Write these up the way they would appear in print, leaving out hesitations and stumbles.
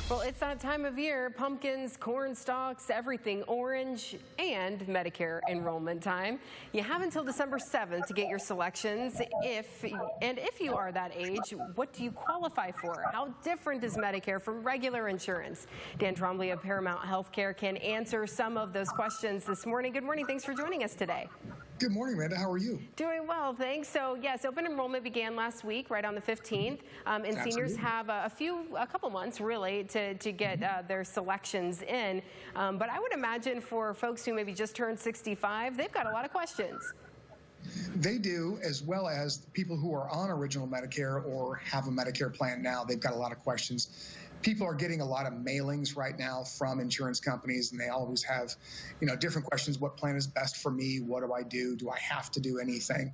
Well, it's that time of year, pumpkins, corn stalks, everything orange, and Medicare enrollment time. You have until December 7th to get your selections. If you are that age, what do you qualify for? How different is Medicare from regular insurance? Dan Trombley of Paramount Healthcare can answer some of those questions this morning. Good morning. Thanks for joining us today. Good morning, Randa. How are you? Doing well, thanks. So, yes, open enrollment began last week, right on the 15th, and Absolutely. seniors have a couple months, really, to get their selections in. But I would imagine for folks who maybe just turned 65, they've got a lot of questions. They do, as well as people who are on original Medicare or have a Medicare plan now. They've got a lot of questions. People are getting a lot of mailings right now from insurance companies, and they always have, different questions. What plan is best for me? What do I do? Do I have to do anything?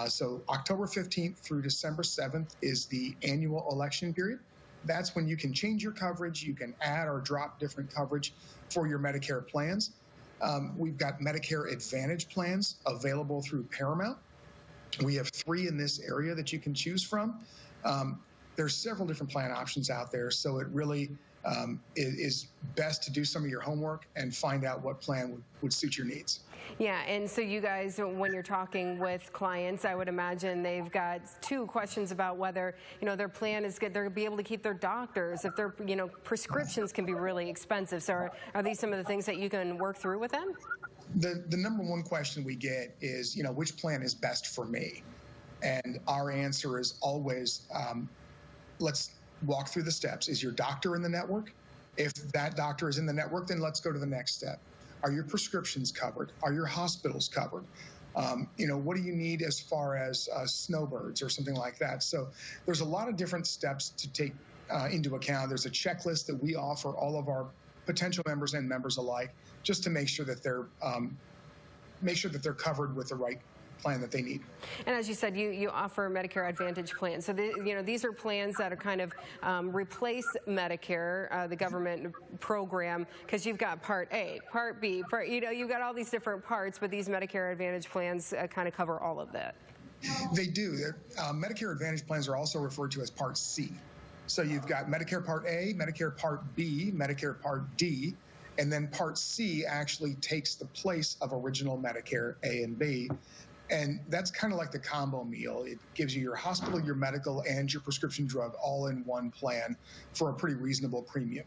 So October 15th through December 7th is the annual election period. That's when you can change your coverage. You can add or drop different coverage for your Medicare plans. We've got Medicare Advantage plans available through Paramount. We have 3 in this area that you can choose from. There's several different plan options out there, so it really is best to do some of your homework and find out what plan would suit your needs. Yeah, and so you guys, when you're talking with clients, I would imagine they've got 2 questions about whether, their plan is good. They're going to be able to keep their doctors, if their, prescriptions can be really expensive. So are these some of the things that you can work through with them? The number one question we get is, which plan is best for me? And our answer is always, let's walk through the steps. Is your doctor in the network? If that doctor is in the network, then let's go to the next step. Are your prescriptions covered? Are your hospitals covered? What do you need as far as snowbirds or something like that? So there's a lot of different steps to take into account. There's a checklist that we offer all of our potential members and members alike, just to make sure that they're covered with the right plan that they need. And as you said, you offer Medicare Advantage plans. So these are plans that are kind of replace Medicare, the government program, because you've got Part A, Part B, you've got all these different parts, but these Medicare Advantage plans kind of cover all of that. They do. Medicare Advantage plans are also referred to as Part C. So you've got Medicare Part A, Medicare Part B, Medicare Part D, and then Part C actually takes the place of original Medicare A and B. And that's kind of like the combo meal. It gives you your hospital, your medical, and your prescription drug all in one plan for a pretty reasonable premium.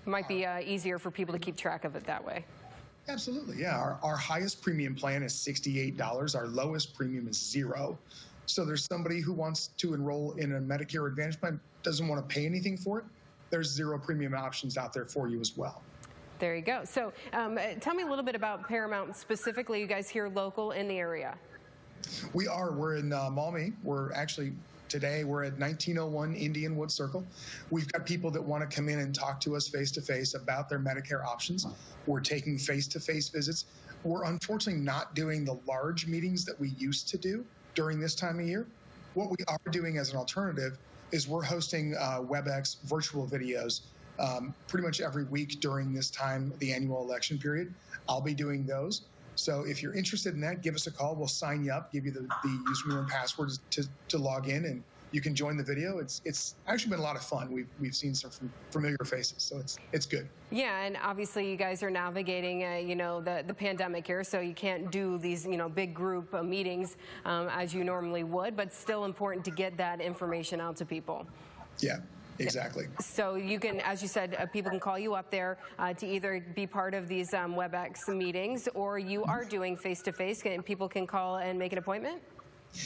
Might be easier for people to keep track of it that way. Absolutely, yeah. Our highest premium plan is $68. Our lowest premium is $0. So there's somebody who wants to enroll in a Medicare Advantage plan, doesn't want to pay anything for it. There's 0 premium options out there for you as well. There you go. So tell me a little bit about Paramount specifically. You guys here local in the area? We are. We're in Maumee. Today we're at 1901 Indianwood Circle. We've got people that want to come in and talk to us face-to-face about their Medicare options. We're taking face-to-face visits. We're unfortunately not doing the large meetings that we used to do during this time of year. What we are doing as an alternative is we're hosting WebEx virtual videos pretty much every week during this time, the annual election period. I'll be doing those. So if you're interested in that, give us a call. We'll sign you up, give you the username and password to log in, and you can join the video. It's actually been a lot of fun. We've seen some familiar faces, so it's good. Yeah, and obviously you guys are navigating the pandemic here, so you can't do these big group meetings as you normally would, but still important to get that information out to people. Yeah. Exactly. So you can, as you said, people can call you up there to either be part of these WebEx meetings, or you are doing face-to-face, and people can call and make an appointment?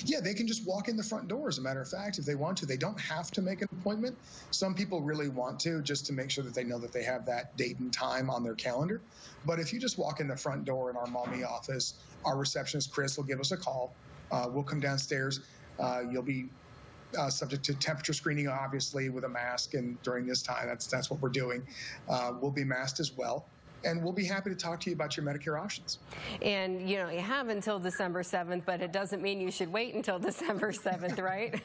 Yeah, they can just walk in the front door, as a matter of fact, if they want to. They don't have to make an appointment. Some people really want to, just to make sure that they know that they have that date and time on their calendar. But if you just walk in the front door in our Maumee office, our receptionist, Chris, will give us a call. We'll come downstairs. You'll be subject to temperature screening, obviously, with a mask, and during this time, that's what we're doing. We'll be masked as well, and we'll be happy to talk to you about your Medicare options. And you have until December 7th, but it doesn't mean you should wait until December 7th, right?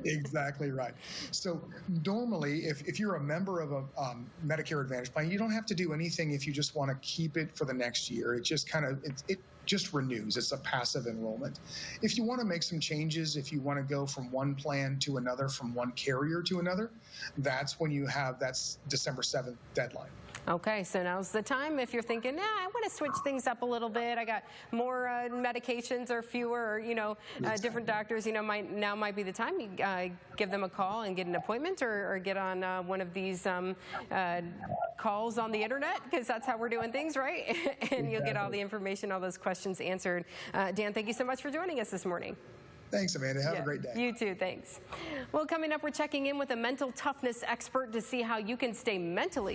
Exactly right. So normally, if you're a member of a Medicare Advantage plan, you don't have to do anything if you just want to keep it for the next year. It just just renews. It's a passive enrollment. If you want to make some changes, if you want to go from one plan to another, from one carrier to another, that's when you have that's December 7th deadline. Okay, so now's the time if you're thinking, I want to switch things up a little bit. I got more medications or fewer, or, different doctors, now might be the time. You give them a call and get an appointment, or get on one of these calls on the internet, because that's how we're doing things, right? And you'll get all the information, all those questions answered. Dan, thank you so much for joining us this morning. Thanks, Amanda. Have a great day. You too. Thanks. Well, coming up, we're checking in with a mental toughness expert to see how you can stay mentally